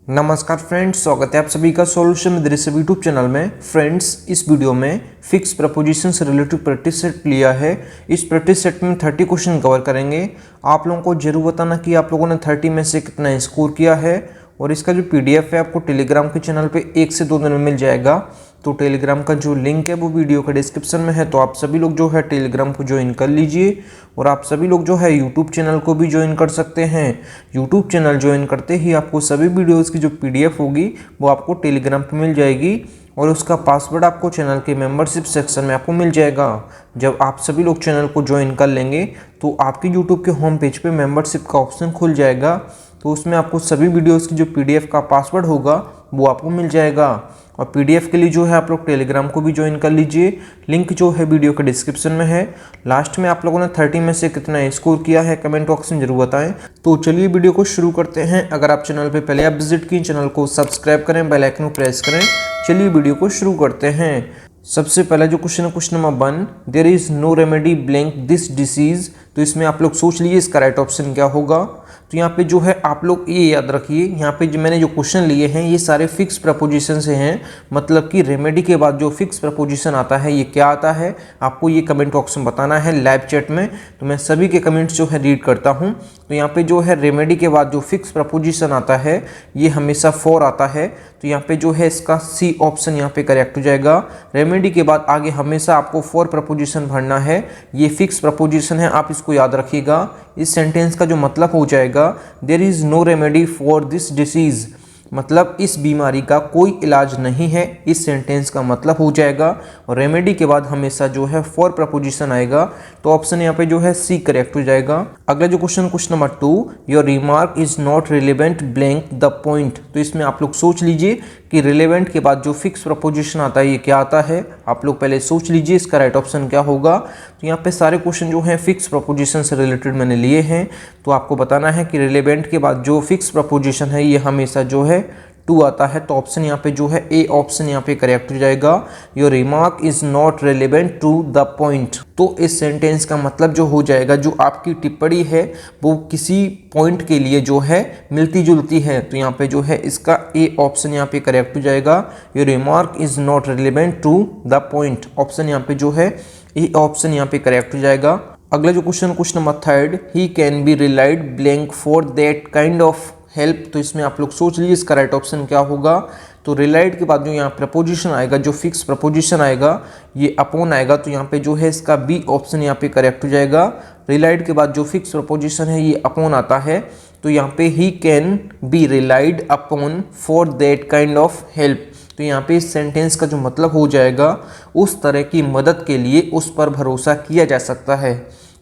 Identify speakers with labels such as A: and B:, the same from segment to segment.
A: नमस्कार फ्रेंड्स, स्वागत है आप सभी का solution with Rishabh YouTube channel में। फ्रेंड्स, इस वीडियो में फिक्स प्रपोजिशन से रिलेटेड प्रैक्टिस सेट लिया है। इस प्रैक्टिस सेट में 30 क्वेश्चन कवर करेंगे। आप लोगों को जरूर बताना कि आप लोगों ने 30 में से कितना स्कोर किया है। और इसका जो PDF है आपको टेलीग्राम के चैनल पे 1 से 2 दिन में मिल जाएगा। तो टेलीग्राम का जो लिंक है वो वीडियो का डिस्क्रिप्शन में है। तो आप सभी लोग जो है टेलीग्राम को ज्वाइन कर लीजिए। और आप सभी लोग जो है यूट्यूब चैनल को भी ज्वाइन कर सकते हैं। यूट्यूब चैनल ज्वाइन करते ही आपको सभी वीडियोज़ की जो PDF होगी वो आपको टेलीग्राम पर मिल जाएगी। और उसका पासवर्ड आपको चैनल के मेंबरशिप सेक्शन में आपको मिल जाएगा। जब आप सभी लोग चैनल को ज्वाइन कर लेंगे तो आपके यूट्यूब के होम पेज पे मेंबरशिप का ऑप्शन खुल जाएगा। तो उसमें आपको सभी वीडियोस की जो PDF का पासवर्ड होगा वो आपको मिल जाएगा। और PDF के लिए जो है आप लोग टेलीग्राम को भी ज्वाइन कर लीजिए। लिंक जो है वीडियो के डिस्क्रिप्शन में है। लास्ट में आप लोगों ने 30 में से कितना स्कोर किया है कमेंट बॉक्स में जरूर बताएं। तो चलिए वीडियो को शुरू करते हैं। अगर आप चैनल पे पहले आप विजिट किए, चैनल को सब्सक्राइब करें, बेल आइकन को प्रेस करें। चलिए वीडियो को शुरू करते हैं। सबसे पहला जो क्वेश्चन है question number 1, there is no remedy blank this disease. तो इसमें आप लोग सोच लीजिए इसका राइट ऑप्शन क्या होगा। तो यहाँ पे जो है आप लोग ये याद रखिए, यहाँ पे जो मैंने जो क्वेश्चन लिए हैं ये सारे फिक्स प्रपोजिशन से हैं। मतलब कि रेमेडी के बाद जो फिक्स प्रपोजिशन आता है ये क्या आता है, आपको ये कमेंट बॉक्स में बताना है लाइव चैट में। तो मैं सभी के कमेंट्स जो है रीड करता हूँ। तो यहाँ पे जो है रेमेडी के बाद जो फिक्स प्रपोजिशन आता है ये हमेशा फॉर आता है। तो यहाँ पे जो है इसका सी ऑप्शन यहाँ पे करेक्ट हो जाएगा। रेमेडी के बाद आगे हमेशा आपको फॉर प्रपोजिशन भरना है। ये फिक्स प्रपोजिशन है, आप इसको याद रखिएगा। इस सेंटेंस का जो मतलब हो जाएगा there is no remedy for this disease, मतलब इस बीमारी का कोई इलाज नहीं है। इस सेंटेंस का मतलब हो जाएगा। और रेमेडी के बाद हमेशा जो है फॉर प्रपोजिशन आएगा। तो ऑप्शन यहाँ पे जो है सी करेक्ट हो जाएगा। अगला जो question number 2, your remark is not relevant blank the point. तो इसमें आप लोग सोच लीजिए कि रिलेवेंट के बाद जो फिक्स प्रपोजिशन आता है ये क्या आता है। आप लोग पहले सोच लीजिए इसका राइट ऑप्शन क्या होगा। तो यहाँ पे सारे क्वेश्चन जो हैं फिक्स प्रपोजिशन से रिलेटेड मैंने लिए हैं। तो आपको बताना है कि रिलेवेंट के बाद जो फिक्स प्रपोजिशन है ये हमेशा जो है टू आता है। तो ऑप्शन यहाँ पे जो है ए ऑप्शन यहाँ पे करेक्ट हो जाएगा। Your remark is not relevant to the point. तो इस सेंटेंस का मतलब जो हो जाएगा, जो आपकी टिप्पणी है वो किसी पॉइंट के लिए जो है मिलती जुलती है। तो यहाँ पे जो है इसका ए ऑप्शन यहाँ पे करेक्ट हो जाएगा। Your remark is not relevant to the point, option यहाँ पे जो है ए ऑप्शन यहाँ पे करेक्ट हो जाएगा। अगला जो question number 3, he can be relied blank for that kind of help. तो इसमें आप लोग सोच लीजिए इसका राइट ऑप्शन क्या होगा। तो रिलाइड के बाद जो यहाँ प्रपोजिशन आएगा, जो फिक्स प्रपोजिशन आएगा ये अपॉन आएगा। तो यहाँ पे जो है इसका बी ऑप्शन यहाँ पे करेक्ट हो जाएगा। रिलाइड के बाद जो फिक्स प्रपोजिशन है ये अपॉन आता है। तो यहाँ पे he can be relied upon for that kind of help. तो यहाँ पे इस सेंटेंस का जो मतलब हो जाएगा, उस तरह की मदद के लिए उस पर भरोसा किया जा सकता है।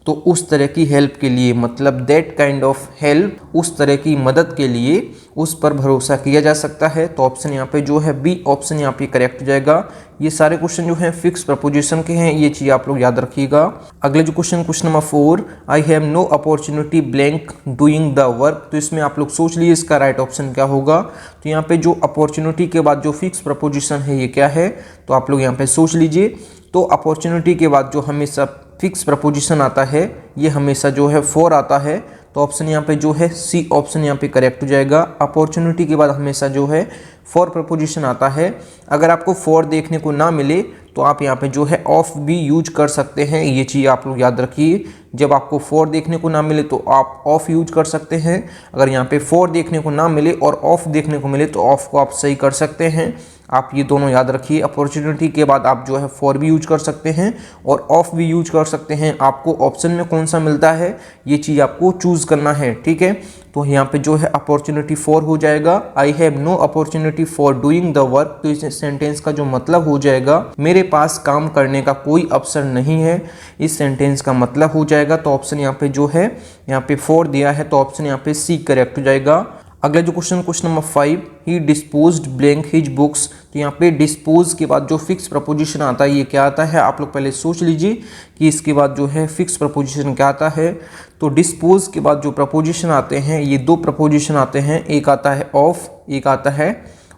A: तो उस तरह की हेल्प के लिए, मतलब दैट काइंड ऑफ हेल्प, उस तरह की मदद के लिए उस पर भरोसा किया जा सकता है। तो ऑप्शन यहाँ पे जो है बी ऑप्शन यहाँ पे करेक्ट हो जाएगा। ये सारे क्वेश्चन जो हैं फिक्स प्रपोजिशन के हैं, ये चीज़ आप लोग याद रखिएगा। अगले जो question number 4, I have no opportunity blank doing the work. तो इसमें आप लोग सोच लीजिए इसका राइट ऑप्शन क्या होगा। तो यहाँ पे जो अपॉर्चुनिटी के बाद जो फिक्स प्रपोजिशन है ये क्या है। तो आप लोग यहाँ पे सोच लीजिए। तो अपॉर्चुनिटी के बाद जो हमेशा फिक्स प्रपोजिशन आता है ये हमेशा जो है फॉर आता है। तो ऑप्शन यहाँ पे जो है सी ऑप्शन यहाँ पे करेक्ट हो जाएगा। अपॉर्चुनिटी के बाद हमेशा जो है फॉर प्रपोजिशन आता है। अगर आपको फॉर देखने को ना मिले तो आप यहाँ पे जो है ऑफ भी यूज कर सकते हैं। ये चीज़ आप लोग याद रखिए। जब आपको फॉर देखने को ना मिले तो आप ऑफ यूज कर सकते हैं। अगर यहाँ पे फॉर देखने को ना मिले और ऑफ देखने को मिले तो ऑफ को आप सही कर सकते हैं। आप ये दोनों याद रखिए। अपॉर्चुनिटी के बाद आप जो है फॉर भी यूज कर सकते हैं और ऑफ भी यूज कर सकते हैं। आपको ऑप्शन में कौन सा मिलता है ये चीज़ आपको चूज करना है, ठीक है। तो यहाँ पे जो है अपॉर्चुनिटी फॉर हो जाएगा। I have no opportunity for doing the work. तो इस सेंटेंस का जो मतलब हो जाएगा, मेरे पास काम करने का कोई अवसर नहीं है। इस सेंटेंस का मतलब हो जाएगा। तो ऑप्शन यहाँ पे जो है यहाँ पे फॉर दिया है। तो ऑप्शन यहाँ पे सी करेक्ट हो जाएगा। अगला जो क्वेश्चन नंबर 5, ही डिस्पोज्ड ब्लैंक हिज बुक्स। तो यहाँ पे डिस्पोज के बाद जो फिक्स प्रपोजिशन आता है ये क्या आता है। आप लोग पहले सोच लीजिए कि इसके बाद जो है फिक्स प्रपोजिशन क्या आता है। तो डिस्पोज के बाद जो प्रपोजिशन आते हैं ये दो प्रपोजिशन आते हैं। एक आता है ऑफ, एक आता है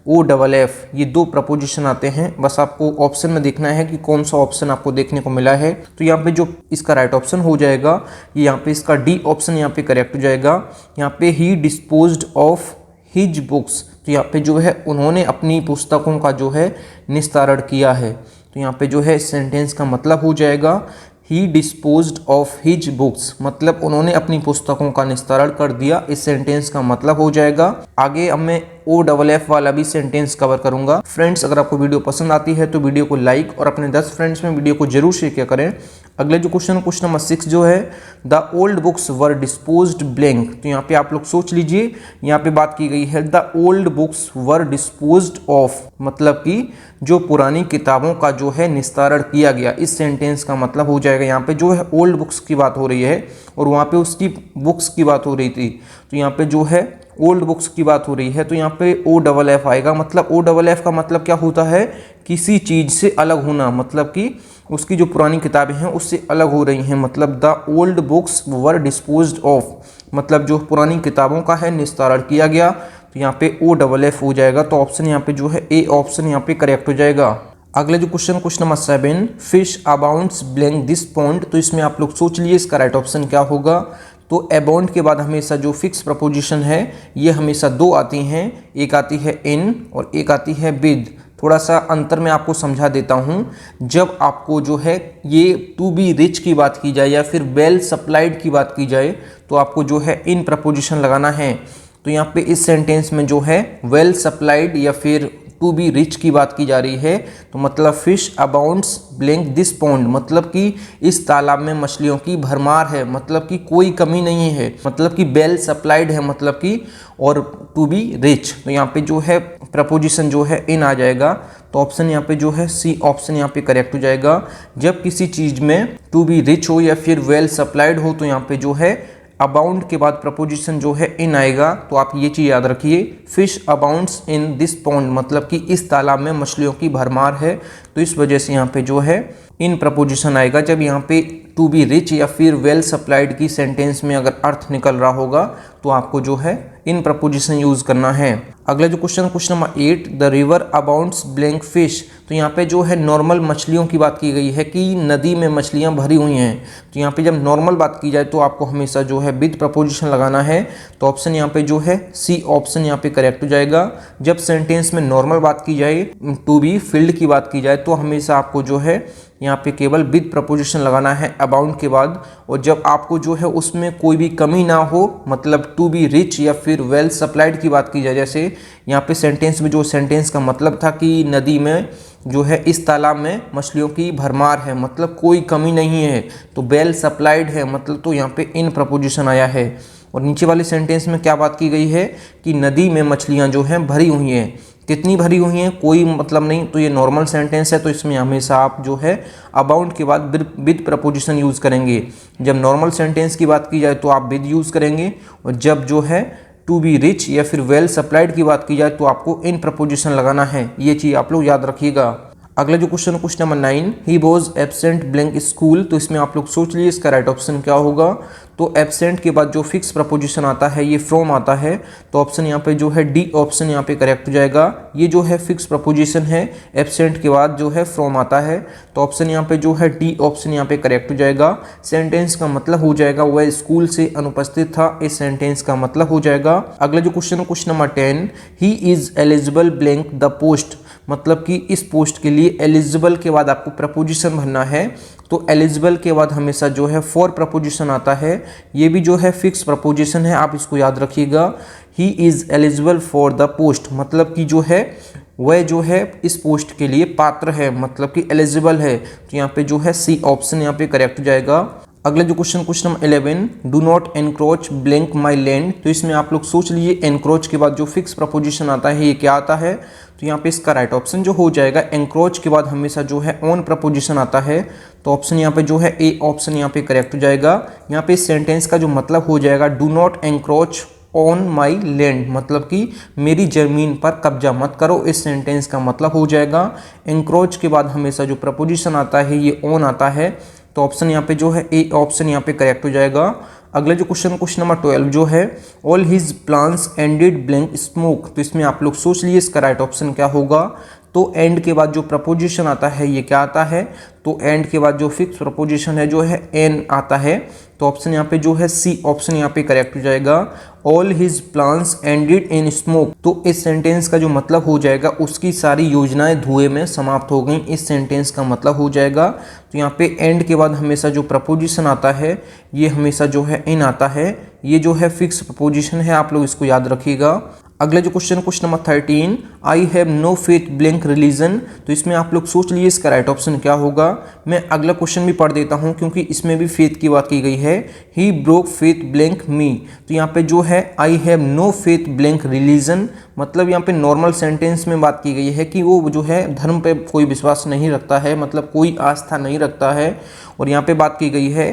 A: OFF। ये दो प्रपोजिशन आते हैं। बस आपको ऑप्शन में देखना है कि कौन सा ऑप्शन आपको देखने को मिला है। तो यहाँ पे जो इसका राइट ऑप्शन हो जाएगा, ये यहाँ पे इसका डी ऑप्शन यहाँ पे करेक्ट हो जाएगा। यहाँ पे ही डिस्पोज्ड ऑफ हिज बुक्स। तो यहाँ पे जो है उन्होंने अपनी पुस्तकों का जो है निस्तारण किया है। तो यहाँ पे जो है इस सेंटेंस का मतलब हो जाएगा ही डिस्पोज्ड ऑफ हिज बुक्स, मतलब उन्होंने अपनी पुस्तकों का निस्तारण कर दिया। इस सेंटेंस का मतलब हो जाएगा। आगे अब मैं OFF वाला भी सेंटेंस कवर करूंगा। फ्रेंड्स, अगर आपको वीडियो पसंद आती है तो वीडियो को लाइक और अपने 10 फ्रेंड्स में वीडियो को जरूर शेयर किया करें। अगले जो क्वेश्चन नंबर 6 जो है the old books were disposed blank. तो यहाँ पे आप लोग सोच लीजिए, यहाँ पे बात की गई है the old books were disposed of, मतलब कि जो पुरानी किताबों का जो है निस्तारण किया गया। इस सेंटेंस का मतलब हो जाएगा, यहाँ पे जो है ओल्ड बुक्स की बात हो रही है और वहाँ पे उसकी बुक्स की बात हो रही थी, तो यहाँ पे जो है ओल्ड बुक्स की बात हो रही है, तो यहाँ पे OFF आएगा। मतलब OFF का मतलब क्या होता है, किसी चीज़ से अलग होना, मतलब कि उसकी जो पुरानी किताबें हैं उससे अलग हो रही हैं। मतलब the old books were disposed of, मतलब जो पुरानी किताबों का है निस्तारण किया गया। तो यहाँ पे OFF हो जाएगा। तो ऑप्शन यहाँ पे जो है ए ऑप्शन यहाँ पे करेक्ट हो जाएगा। अगले जो question number 7 fish abounds blank this pond. तो इसमें आप लोग सोच लिए इसका राइट ऑप्शन क्या होगा। तो अबाउंड के बाद हमेशा जो फिक्स प्रपोजिशन है ये हमेशा दो आती हैं, एक आती है इन और एक आती है विद। थोड़ा सा अंतर मैं आपको समझा देता हूँ। जब आपको जो है ये टू बी रिच की बात की जाए या फिर वेल सप्लाइड की बात की जाए तो आपको जो है इन प्रपोजिशन लगाना है। तो यहाँ पे इस सेंटेंस में जो है वेल सप्लाइड या फिर टू बी रिच की बात की जा रही है। तो मतलब fish abounds blank this pond, मतलब कि इस तालाब में मछलियों की भरमार है, मतलब कि कोई कमी नहीं है, मतलब कि वेल सप्लाइड है, मतलब कि और टू बी रिच। तो यहाँ पे जो है प्रपोजिशन जो है इन आ जाएगा। तो ऑप्शन यहाँ पे जो है सी ऑप्शन यहाँ पे करेक्ट हो जाएगा। जब किसी चीज़ में टू बी रिच हो या फिर वेल सप्लाइड हो तो यहाँ पे जो है अबाउंड के बाद प्रपोजिशन जो है इन आएगा। तो आप ये चीज़ याद रखिए, fish abounds in this pond, मतलब कि इस तालाब में मछलियों की भरमार है। तो इस वजह से यहाँ पे जो है इन प्रपोजिशन आएगा। जब यहाँ पे टू बी रिच या फिर वेल सप्लाइड की सेंटेंस में अगर अर्थ निकल रहा होगा तो आपको जो है इन प्रपोजिशन यूज करना है। अगला जो question number 8 the river abounds blank fish. तो यहाँ पे जो है नॉर्मल मछलियों की बात की गई है कि नदी में मछलियाँ भरी हुई हैं। तो यहाँ पे जब नॉर्मल बात की जाए तो आपको हमेशा जो है विद प्रपोजिशन लगाना है। तो ऑप्शन यहाँ पे जो है सी ऑप्शन यहाँ पे करेक्ट हो जाएगा। जब सेंटेंस में नॉर्मल बात की जाए, टू बी फील्ड की बात की जाए, तो हमेशा आपको जो है यहाँ पे केवल विद प्रपोजिशन लगाना है अबाउंड के बाद। और जब आपको जो है उसमें कोई भी कमी ना हो, मतलब टू बी रिच या फिर वेल सप्लाइड की बात की जाए, जैसे यहाँ पे सेंटेंस में जो सेंटेंस का मतलब था कि नदी में जो है इस तालाब में मछलियों की भरमार है, मतलब कोई कमी नहीं है, तो वेल सप्लाइड है, मतलब तो यहाँ पे इन प्रपोजिशन आया है। और नीचे वाले सेंटेंस में क्या बात की गई है कि नदी में मछलियाँ जो हैं भरी हुई हैं। कितनी भरी हुई हैं कोई मतलब नहीं, तो ये नॉर्मल सेंटेंस है। तो इसमें हमेशा आप जो है अबाउंड के बाद विद प्रपोजिशन यूज़ करेंगे। जब नॉर्मल सेंटेंस की बात की जाए तो आप विद यूज़ करेंगे, और जब जो है टू बी रिच या फिर वेल सप्लाइड की बात की जाए तो आपको इन प्रपोजिशन लगाना है। ये चीज़ आप लोग याद रखिएगा। अगला जो question number 9 he was absent blank school. तो इसमें आप लोग सोच लीजिए इसका राइट ऑप्शन क्या होगा। तो एब्सेंट के बाद जो फिक्स प्रपोजिशन आता है ये फ्रॉम आता है। तो ऑप्शन यहाँ पे जो है डी ऑप्शन यहाँ पे करेक्ट हो जाएगा। ये जो है फिक्स प्रपोजिशन है, एब्सेंट के बाद जो है फ्रॉम आता है। तो ऑप्शन यहाँ पे जो है डी ऑप्शन यहाँ पे करेक्ट हो जाएगा। सेंटेंस का मतलब हो जाएगा वह स्कूल से अनुपस्थित था, इस सेंटेंस का मतलब हो जाएगा। अगला जो question number 10 he is eligible blank the post, मतलब कि इस पोस्ट के लिए एलिजिबल के बाद आपको प्रपोजिशन भरना है। तो एलिजिबल के बाद हमेशा जो है फॉर प्रपोजिशन आता है। ये भी जो है फिक्स प्रपोजिशन है, आप इसको याद रखिएगा। He is eligible for the post, मतलब कि जो है वह जो है इस पोस्ट के लिए पात्र है, मतलब कि एलिजिबल है। तो यहाँ पे जो है सी ऑप्शन यहाँ पे करेक्ट हो जाएगा। अगला जो question number 11 do not encroach blank my land. तो इसमें आप लोग सोच लीजिए एनक्रोच के बाद जो फिक्स प्रपोजिशन आता है ये क्या आता है। तो यहाँ पे इसका राइट ऑप्शन जो हो जाएगा, एनक्रोच के बाद हमेशा जो है ऑन प्रपोजिशन आता है। तो ऑप्शन यहाँ पे जो है ए ऑप्शन यहाँ पे करेक्ट हो जाएगा। यहाँ पे इस सेंटेंस का जो मतलब हो जाएगा do not encroach on my land, मतलब कि मेरी ज़मीन पर कब्जा मत करो, इस सेंटेंस का मतलब हो जाएगा। एनक्रोच के बाद हमेशा जो प्रपोजिशन आता है ये ऑन आता है। तो ऑप्शन यहाँ पे जो है ए ऑप्शन यहाँ पे करेक्ट हो जाएगा। अगला जो क्वेश्चन नंबर 12 जो है all his plans ended blank smoke. तो इसमें आप लोग सोच लीजिए इसका राइट ऑप्शन क्या होगा। तो एंड के बाद जो प्रपोजिशन आता है ये क्या आता है। तो एंड के बाद जो फिक्स प्रपोजिशन है जो है एन आता है। तो ऑप्शन यहाँ पे जो है सी ऑप्शन यहाँ पे करेक्ट हो जाएगा। All his plans ended in smoke. तो इस सेंटेंस का जो मतलब हो जाएगा उसकी सारी योजनाएं धुएं में समाप्त हो गई, इस सेंटेंस का मतलब हो जाएगा। तो यहाँ पे एंड के बाद हमेशा जो प्रपोजिशन आता है ये हमेशा जो है इन आता है, ये जो है फिक्स प्रपोजिशन है, आप लोग इसको याद रखिएगा। अगला जो question number 13, I have no faith blank religion. तो इसमें आप लोग सोच लीजिए इसका राइट ऑप्शन क्या होगा। मैं अगला क्वेश्चन भी पढ़ देता हूं क्योंकि इसमें भी फेथ की बात की गई है। He broke faith blank me. तो यहाँ पे जो है I have no faith blank religion, मतलब यहाँ पे नॉर्मल सेंटेंस में बात की गई है कि वो जो है धर्म पे कोई विश्वास नहीं रखता है, मतलब कोई आस्था नहीं रखता है। और यहाँ पे बात की गई है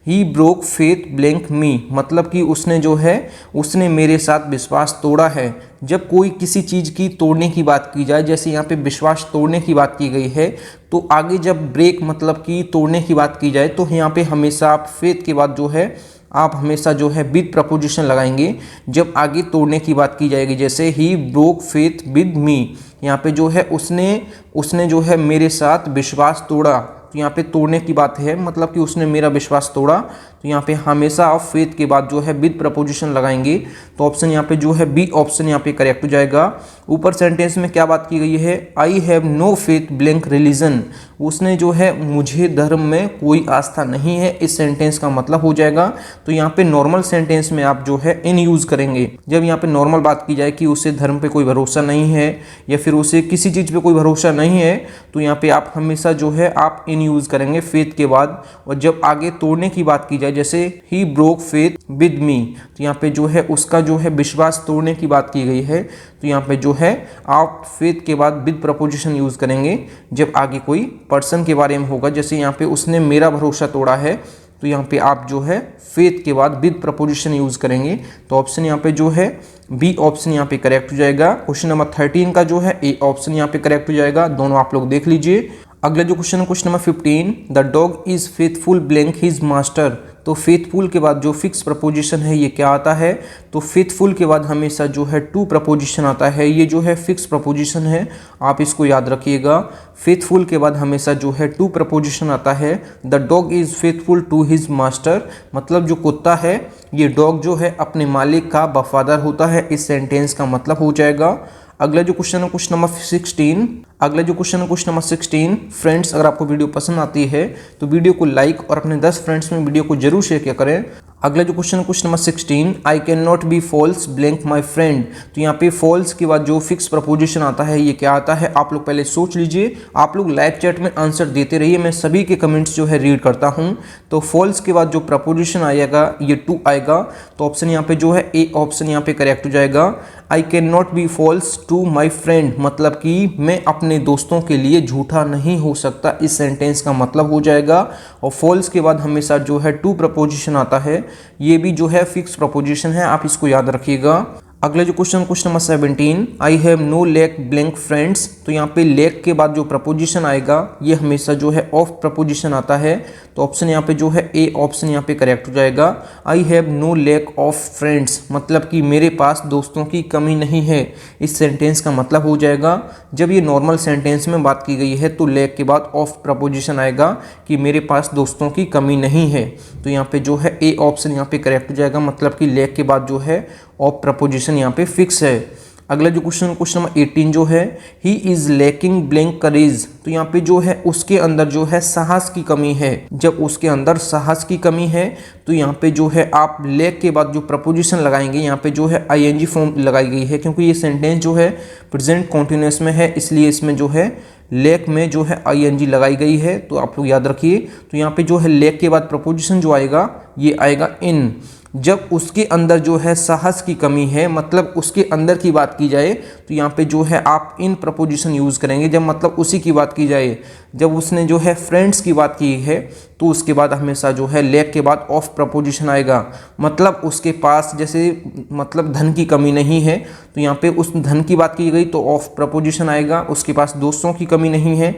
A: ही ब्रोक फेथ ब्लैंक मी, मतलब कि उसने जो है उसने मेरे साथ विश्वास तोड़ा है। जब कोई किसी चीज़ की तोड़ने की बात की जाए, जैसे यहाँ पे विश्वास तोड़ने की बात की गई है, तो आगे जब ब्रेक मतलब कि तोड़ने की बात की जाए तो यहाँ पे हमेशा आप फेथ के बाद जो है आप हमेशा जो है विद प्रपोजिशन लगाएंगे जब आगे तोड़ने की बात की जाएगी। जैसे ही ब्रोक फेथ विद मी, यहाँ पे जो है उसने जो है मेरे साथ विश्वास तोड़ा, तो यहाँ पे तोड़ने की बात है, मतलब कि उसने मेरा विश्वास तोड़ा। तो यहाँ पे हमेशा आप फेथ के बाद जो है विद प्रपोजिशन लगाएंगे। तो ऑप्शन यहाँ पे जो है बी ऑप्शन यहाँ पे करेक्ट हो जाएगा। ऊपर सेंटेंस में क्या बात की गई है, I have no faith blank religion, उसने जो है मुझे धर्म में कोई आस्था नहीं है, इस सेंटेंस का मतलब हो जाएगा। तो यहाँ पे नॉर्मल सेंटेंस में आप जो है इन यूज करेंगे। जब यहाँ पे नॉर्मल बात की जाए कि उसे धर्म पे कोई भरोसा नहीं है या फिर उसे किसी चीज़ पे कोई भरोसा नहीं है, तो यहाँ पे आप हमेशा जो है आप इन यूज करेंगे फेथ के बाद। और जब आगे तोड़ने की बात की जाए, जैसे ही ब्रोक फेथ विद मी, तो यहाँ पे जो है उसका जो है विश्वास तोड़ने की बात की गई है। तो यहाँ पे जो है आप फेथ के बाद विद प्रपोजिशन यूज करेंगे जब आगे कोई पर्सन के बारे में होगा। जैसे यहाँ पे उसने मेरा भरोसा तोड़ा है, तो यहाँ पे आप जो है फेथ के बाद विद प्रपोजिशन यूज करेंगे। तो ऑप्शन यहाँ पे जो है बी ऑप्शन यहाँ पे करेक्ट हो जाएगा। क्वेश्चन नंबर 13 का जो है ए ऑप्शन यहाँ पे करेक्ट हो जाएगा। दोनों आप लोग देख लीजिए। अगला जो question number 15, the dog is faithful blank his master. तो फेथफुल के बाद जो फिक्स प्रपोजिशन है ये क्या आता है, तो फेथफुल के बाद हमेशा जो है टू प्रपोजिशन आता है, ये जो है फिक्स प्रपोजिशन है, आप इसको याद रखिएगा। फेथफुल के बाद हमेशा जो है टू प्रपोजिशन आता है। The dog is faithful to his master, मतलब जो कुत्ता है ये डॉग जो है अपने मालिक का वफादार होता है, इस सेंटेंस का मतलब हो जाएगा। अगला जो क्वेश्चन है क्वेश्चन नंबर 16, फ्रेंड्स अगर आपको वीडियो पसंद आती है तो वीडियो को लाइक और अपने 10 फ्रेंड्स में वीडियो को जरूर शेयर किया करें। अगला जो question number 16, I can not be false blank my friend. तो यहाँ पे फॉल्स के बाद जो फिक्स प्रपोजिशन आता है ये क्या आता है, आप लोग पहले सोच लीजिए। आप लोग लाइव चैट में आंसर देते रहिए, मैं सभी के कमेंट्स जो है रीड करता हूँ। तो फॉल्स के बाद जो प्रपोजिशन आएगा ये टू आएगा। तो ऑप्शन यहाँ पे जो है ए ऑप्शन यहाँ पे करेक्ट हो जाएगा। I can not be false to my friend, मतलब कि मैं अपने दोस्तों के लिए झूठा नहीं हो सकता, इस सेंटेंस का मतलब हो जाएगा। और फॉल्स के बाद हमेशा जो है टू प्रपोजिशन आता है, ये भी जो है फिक्स प्रपोजिशन है, आप इसको याद रखिएगा। अगला जो question number 17, I have no lack blank friends. तो यहाँ पे लैक के बाद जो प्रपोजिशन आएगा ये हमेशा जो है ऑफ प्रपोजिशन आता है। तो ऑप्शन यहाँ पे जो है ए ऑप्शन यहाँ पे करेक्ट हो जाएगा। I have no lack of friends, मतलब कि मेरे पास दोस्तों की कमी नहीं है, इस सेंटेंस का मतलब हो जाएगा। जब ये नॉर्मल सेंटेंस में बात की गई है तो लैक के बाद ऑफ प्रपोजिशन आएगा कि मेरे पास दोस्तों की कमी नहीं है। तो यहाँ पे जो है ए ऑप्शन यहाँ पे करेक्ट हो जाएगा, मतलब कि लैक के बाद जो है ऑफ प्रपोजिशन यहाँ पे फिक्स है। अगला जो क्वेश्चन नंबर 18 जो है, ही इज लैकिंग ब्लैंक करेज। तो यहाँ पे जो है उसके अंदर जो है साहस की कमी है। जब उसके अंदर साहस की कमी है तो यहाँ पे जो है आप लैक के बाद जो प्रपोजिशन लगाएंगे यहाँ पे जो है आईएनजी फॉर्म लगाई गई है, क्योंकि ये सेंटेंस जो है प्रेजेंट कॉन्टिन्यूअस में है, इसलिए इसमें जो है लैक में जो है आईएनजी लगाई गई है। तो आप लोग याद रखिए। तो यहाँ पे जो है लैक के बाद प्रपोजिशन जो आएगा ये आएगा इन। जब उसके अंदर जो है साहस की कमी है, मतलब उसके अंदर की बात की जाए तो यहाँ पे जो है आप इन प्रपोजिशन यूज़ करेंगे जब मतलब उसी की बात की जाए। जब उसने जो है फ्रेंड्स की बात की है तो उसके बाद हमेशा जो है लैक के बाद ऑफ प्रपोजिशन आएगा, मतलब उसके पास जैसे मतलब धन की कमी नहीं है, तो यहाँ पे उस धन की बात की गई तो ऑफ प्रपोजिशन आएगा। उसके पास दोस्तों की कमी नहीं है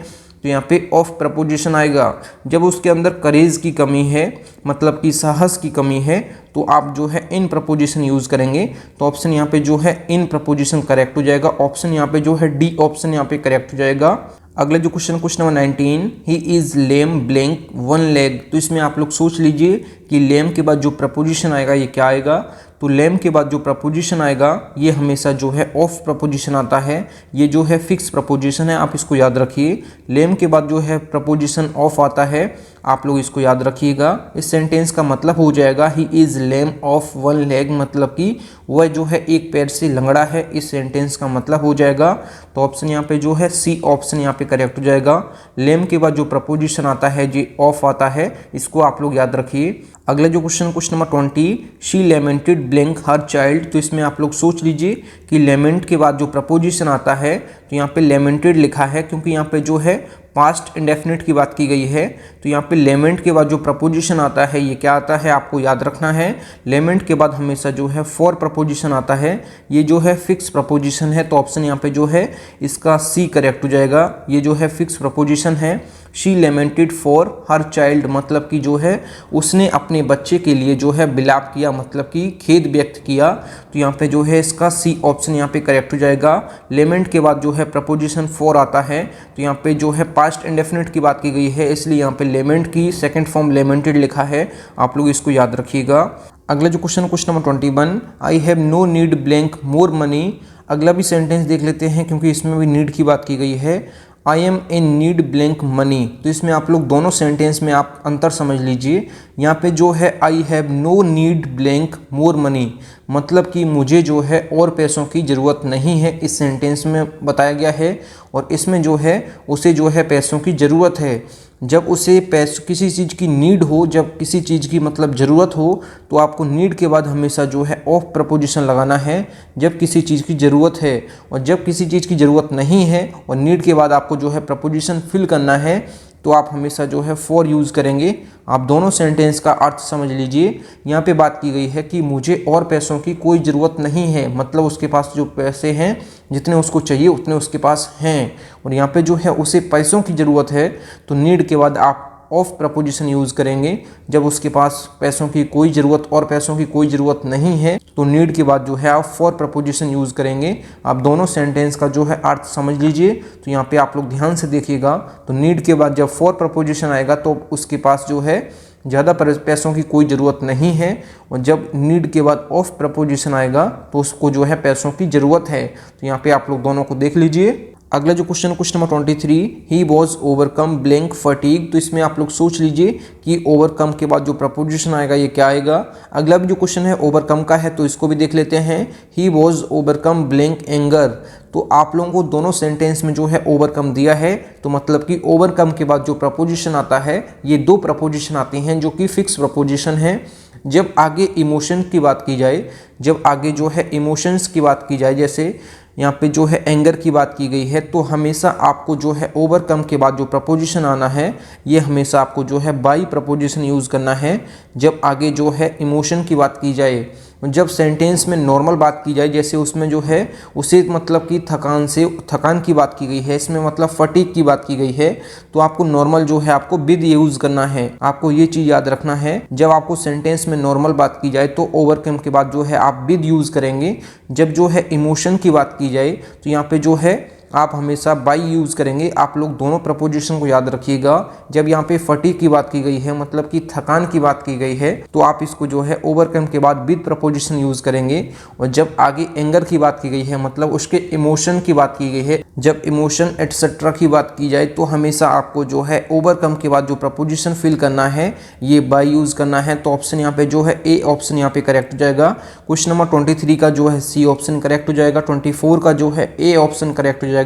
A: तो यहाँ पे ऑफ प्रपोजिशन आएगा। जब उसके अंदर करेज की कमी है, मतलब कि साहस की कमी है, तो आप जो है इन प्रपोजिशन यूज़ करेंगे। तो ऑप्शन यहाँ पे जो है इन प्रपोजिशन करेक्ट हो जाएगा। ऑप्शन यहाँ पे जो है डी ऑप्शन यहाँ पे करेक्ट हो जाएगा। अगला जो question number 19, he is lame blank one leg. तो इसमें आप लोग सोच लीजिए कि लेम के बाद जो प्रपोजिशन आएगा ये क्या आएगा। तो लेम के बाद जो प्रपोजिशन आएगा ये हमेशा जो है ऑफ प्रपोजिशन आता है। ये जो है फिक्स प्रपोजिशन है, आप इसको याद रखिए। लेम के बाद जो है प्रपोजिशन ऑफ आता है, आप लोग इसको याद रखिएगा। इस सेंटेंस का मतलब हो जाएगा he is lame of one leg, मतलब कि वह जो है एक पैर से लंगड़ा है। इस सेंटेंस का मतलब हो जाएगा। तो ऑप्शन यहाँ पे जो है सी ऑप्शन यहाँ पे करेक्ट हो जाएगा। लेम के बाद जो प्रपोजिशन आता है जो ऑफ आता है, इसको आप लोग याद रखिए। अगला जो question number 20, she lamented blank her child. तो इसमें आप लोग सोच लीजिए कि लेमेंट के बाद जो प्रपोजिशन आता है, तो यहाँ पे लेमेंटेड लिखा है क्योंकि यहाँ पे जो है पास्ट इंडेफिनिट की बात की गई है। तो यहाँ पे लेमेंट के बाद जो प्रपोजिशन आता है ये क्या आता है, आपको याद रखना है। लेमेंट के बाद हमेशा जो है फॉर प्रपोजिशन आता है, ये जो है फिक्स प्रपोजिशन है। तो ऑप्शन यहाँ पे जो है इसका सी करेक्ट हो जाएगा। ये जो है फिक्स प्रपोजिशन है। शी लेमेंटेड फॉर हर चाइल्ड, मतलब कि जो है उसने अपने बच्चे के लिए जो है बिलाप किया, मतलब कि खेद व्यक्त किया। तो यहाँ पे जो है इसका सी ऑप्शन यहाँ पे करेक्ट हो जाएगा। लेमेंट के बाद जो है प्रपोजिशन फॉर आता है, तो यहाँ पे जो है पास्ट इंडेफिनिट की बात की गई है, इसलिए यहाँ पे लेमेंट की सेकंड फॉर्म लेमेंटेड लिखा है। आप लोग इसको याद रखिएगा। अगला जो question number 21, I have no need blank more money. अगला भी सेंटेंस देख लेते हैं क्योंकि इसमें भी नीड की बात की गई है। I am in need blank money. तो इसमें आप लोग दोनों सेंटेंस में आप अंतर समझ लीजिए। यहाँ पे जो है I have no need blank more money, मतलब कि मुझे जो है और पैसों की ज़रूरत नहीं है, इस सेंटेंस में बताया गया है। और इसमें जो है उसे जो है पैसों की ज़रूरत है। जब उसे किसी चीज़ की नीड हो, जब किसी चीज़ की मतलब ज़रूरत हो, तो आपको नीड के बाद हमेशा जो है ऑफ प्रपोजिशन लगाना है जब किसी चीज़ की ज़रूरत है। और जब किसी चीज़ की ज़रूरत नहीं है और नीड के बाद आपको जो है प्रपोजिशन फिल करना है, तो आप हमेशा जो है फॉर यूज़ करेंगे। आप दोनों सेंटेंस का अर्थ समझ लीजिए। यहाँ पे बात की गई है कि मुझे और पैसों की कोई ज़रूरत नहीं है, मतलब उसके पास जो पैसे हैं जितने उसको चाहिए उतने उसके पास हैं। और यहाँ पे जो है उसे पैसों की ज़रूरत है, तो नीड के बाद आप ऑफ प्रपोजिशन यूज़ करेंगे। जब उसके पास पैसों की कोई ज़रूरत और पैसों की कोई ज़रूरत नहीं है, तो नीड के बाद जो है आप फॉर प्रपोजिशन यूज़ करेंगे। आप दोनों सेंटेंस का जो है अर्थ समझ लीजिए। तो यहाँ पे आप लोग ध्यान से देखिएगा। तो नीड के बाद जब फॉर प्रपोजिशन आएगा तो उसके पास जो है ज़्यादा पैसों की कोई ज़रूरत नहीं है। और जब नीड के बाद ऑफ प्रपोजिशन आएगा तो उसको जो है पैसों की ज़रूरत है। तो यहाँ पे आप लोग दोनों को देख लीजिए। अगला जो question number 23, he was overcome blank fatigue. तो इसमें आप लोग सोच लीजिए कि ओवरकम के बाद जो प्रपोजिशन आएगा ये क्या आएगा। अगला भी जो क्वेश्चन है ओवरकम का है, तो इसको भी देख लेते हैं। He was overcome blank anger. तो आप लोगों को दोनों सेंटेंस में जो है ओवरकम दिया है, तो मतलब कि ओवरकम के बाद जो प्रपोजिशन आता है, ये दो प्रपोजिशन आती हैं जो कि फिक्स प्रपोजिशन है। जब आगे इमोशन की बात की जाए, जब आगे जो है इमोशंस की बात की जाए, जैसे यहाँ पे जो है एंगर की बात की गई है, तो हमेशा आपको जो है ओवरकम के बाद जो प्रपोजिशन आना है, ये हमेशा आपको जो है बाई प्रपोजिशन यूज़ करना है। जब आगे जो है इमोशन की बात की जाए, जब सेंटेंस में नॉर्मल बात की जाए, जैसे उसमें जो है उसे मतलब कि थकान की बात की गई है, इसमें मतलब फटीग की बात की गई है, तो आपको नॉर्मल जो है आपको विद यूज़ करना है। आपको ये चीज़ याद रखना है, जब आपको सेंटेंस में नॉर्मल बात की जाए तो ओवरकम के बाद जो है आप विद यूज़ करेंगे। जब जो है इमोशन की बात की जाए तो यहाँ पे जो है आप हमेशा बाई यूज़ करेंगे। आप लोग दोनों प्रपोजिशन को याद रखिएगा। जब यहाँ पे फटीग की बात की गई है, मतलब कि थकान की बात की गई है, तो आप इसको जो है ओवरकम के बाद विद प्रपोजिशन यूज़ करेंगे। और जब आगे एंगर की बात की गई है, मतलब उसके इमोशन की बात की गई है, जब इमोशन एटसेट्रा की बात की जाए, तो हमेशा आपको जो है ओवरकम के बाद जो प्रपोजिशन फिल करना है ये बाई यूज़ करना है। तो ऑप्शन यहाँ पे जो है ए ऑप्शन यहाँ पे करेक्ट हो जाएगा। क्वेश्चन नंबर 23 का जो है सी ऑप्शन करेक्ट हो जाएगा। 24 का जो है ए ऑप्शन करेक्ट हो जाएगा।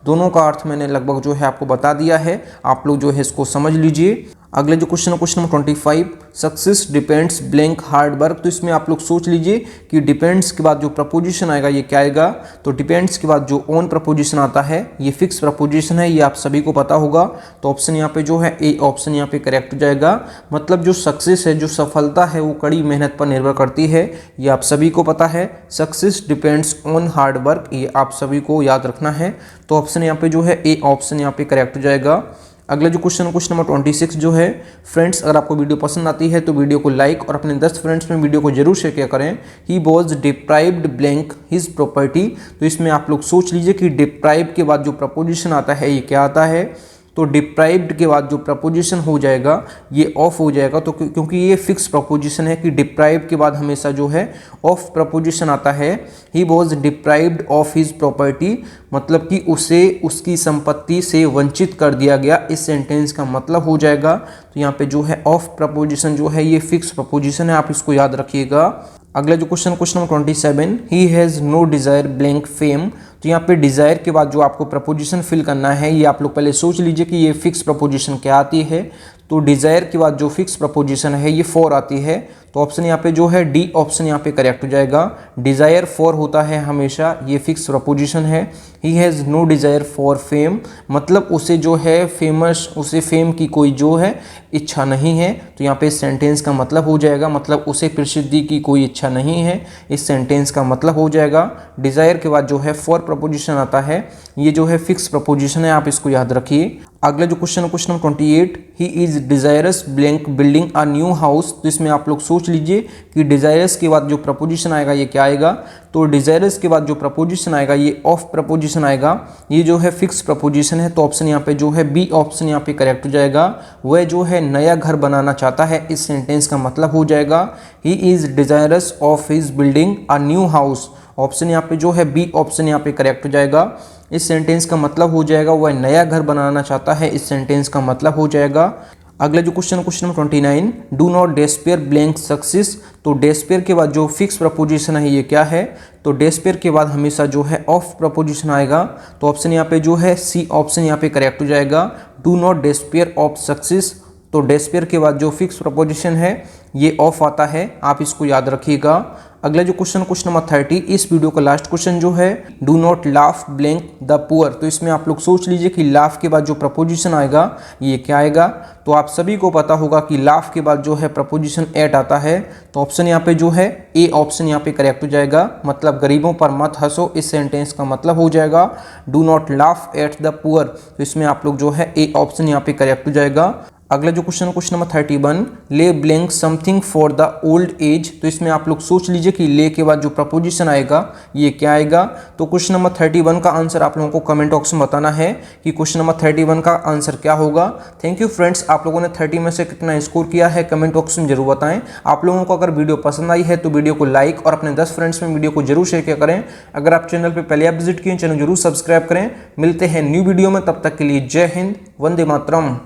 A: दोनों का अर्थ मैंने लगभग जो है आपको बता दिया है, आप लोग जो है इसको समझ लीजिए। अगले जो question number 25, success depends blank hard work. तो इसमें आप लोग सोच लीजिए कि डिपेंड्स के बाद जो प्रपोजिशन आएगा ये क्या आएगा। तो डिपेंड्स के बाद जो ऑन प्रपोजिशन आता है ये फिक्स प्रपोजिशन है, ये आप सभी को पता होगा। तो ऑप्शन यहाँ पे जो है ए ऑप्शन यहाँ पे करेक्ट हो जाएगा। मतलब जो सक्सेस है, जो सफलता है, वो कड़ी मेहनत पर निर्भर करती है, ये आप सभी को पता है। Success depends on hard work, ये आप सभी को याद रखना है। तो ऑप्शन यहाँ पे जो है ए ऑप्शन यहाँ पे करेक्ट हो जाएगा। अगला जो क्वेश्चन नंबर 26 जो है, फ्रेंड्स अगर आपको वीडियो पसंद आती है तो वीडियो को लाइक और अपने 10 फ्रेंड्स में वीडियो को जरूर शेयर किया करें। He was deprived blank his property. तो इसमें आप लोग सोच लीजिए कि डिप्राइव के बाद जो प्रपोजिशन आता है ये क्या आता है। तो डिप्राइव्ड के बाद जो प्रपोजिशन हो जाएगा ये ऑफ हो जाएगा। तो क्योंकि ये फिक्स प्रपोजिशन है कि डिप्राइव्ड के बाद हमेशा जो है ऑफ प्रपोजिशन आता है। He was deprived of his property, मतलब कि उसे उसकी संपत्ति से वंचित कर दिया गया, इस सेंटेंस का मतलब हो जाएगा। तो यहाँ पे जो है ऑफ प्रपोजिशन जो है ये फिक्स प्रपोजिशन है, आप इसको याद रखिएगा। अगला जो question number 27, he has no desire blank fame. तो यहाँ पे डिज़ायर के बाद जो आपको प्रपोजिशन फिल करना है ये आप लोग पहले सोच लीजिए कि ये फिक्स प्रपोजिशन क्या आती है। तो डिज़ायर के बाद जो फिक्स प्रपोजिशन है ये फॉर आती है। तो ऑप्शन यहाँ पे जो है डी ऑप्शन यहाँ पे करेक्ट हो जाएगा। डिज़ायर फॉर होता है हमेशा, ये फिक्स प्रपोजिशन है। He has no desire for fame, मतलब उसे जो है उसे फेम की कोई जो है इच्छा नहीं है। तो यहाँ पे इस सेंटेंस का मतलब हो जाएगा, मतलब उसे प्रसिद्धि की कोई इच्छा नहीं है, इस सेंटेंस का मतलब हो जाएगा। डिज़ायर के बाद जो है फॉर प्रपोजिशन आता है, ये जो है फिक्स प्रपोजिशन है, आप इसको याद रखिए। अगला जो question number 28, he is desirous blank building a new house. तो इसमें आप लोग सोच लीजिए कि डिजायरस के बाद जो प्रपोजिशन आएगा ये क्या आएगा। तो डिजायरस के बाद जो प्रपोजिशन आएगा ये ऑफ प्रपोजिशन आएगा, ये जो है फिक्स प्रपोजिशन है। तो ऑप्शन यहाँ पे जो है बी ऑप्शन यहाँ पे करेक्ट हो जाएगा। वह जो है नया घर बनाना चाहता है, इस सेंटेंस का मतलब हो जाएगा he is desirous of his building a new house. Option यहाँ पे जो है बी ऑप्शन यहाँ पे करेक्ट हो जाएगा। इस सेंटेंस का मतलब हो जाएगा वह नया घर बनाना चाहता है, इस सेंटेंस का मतलब हो जाएगा। अगला जो question number 29, do not despair blank success. तो डेस्पेयर के बाद जो फिक्स प्रपोजिशन है ये क्या है। तो डेस्पेयर के बाद हमेशा जो है ऑफ प्रपोजिशन आएगा। तो ऑप्शन यहाँ पे जो है सी ऑप्शन यहाँ पे करेक्ट हो जाएगा। Do not despair of success. तो डेस्पेयर के बाद जो फिक्स प्रपोजिशन है ये ऑफ आता है, आप इसको याद रखिएगा। अगला जो क्वेश्चन नंबर 30, इस वीडियो का लास्ट क्वेश्चन जो है do not laugh blank the poor. तो इसमें आप लोग सोच लीजिए कि लाफ के बाद जो प्रपोजिशन आएगा ये क्या आएगा। तो आप सभी को पता होगा कि लाफ के बाद जो है प्रपोजिशन एट आता है। तो ऑप्शन यहाँ पे जो है ए ऑप्शन यहाँ पे करेक्ट हो जाएगा, मतलब गरीबों पर मत हंसो, इस सेंटेंस का मतलब हो जाएगा do not laugh at the poor. तो इसमें आप लोग जो है ए ऑप्शन यहाँ पे करेक्ट हो जाएगा। अगला जो क्वेश्चन नंबर 31, ले blank something for the old age. तो इसमें आप लोग सोच लीजिए कि ले के बाद जो प्रपोजिशन आएगा ये क्या आएगा। तो क्वेश्चन नंबर 31 का आंसर आप लोगों को कमेंट बॉक्स में बताना है कि क्वेश्चन नंबर 31 का आंसर क्या होगा। थैंक यू फ्रेंड्स, आप लोगों ने 30 में से कितना स्कोर किया है कमेंट बॉक्स में जरूर बताएं। आप लोगों को अगर वीडियो पसंद आई है तो वीडियो को लाइक और अपने 10 फ्रेंड्स में वीडियो को जरूर शेयर किया करें। अगर आप चैनल पर पहले आप विजिट किए चैनल जरूर सब्सक्राइब करें। मिलते हैं न्यू वीडियो में, तब तक के लिए जय हिंद, वंदे मातरम।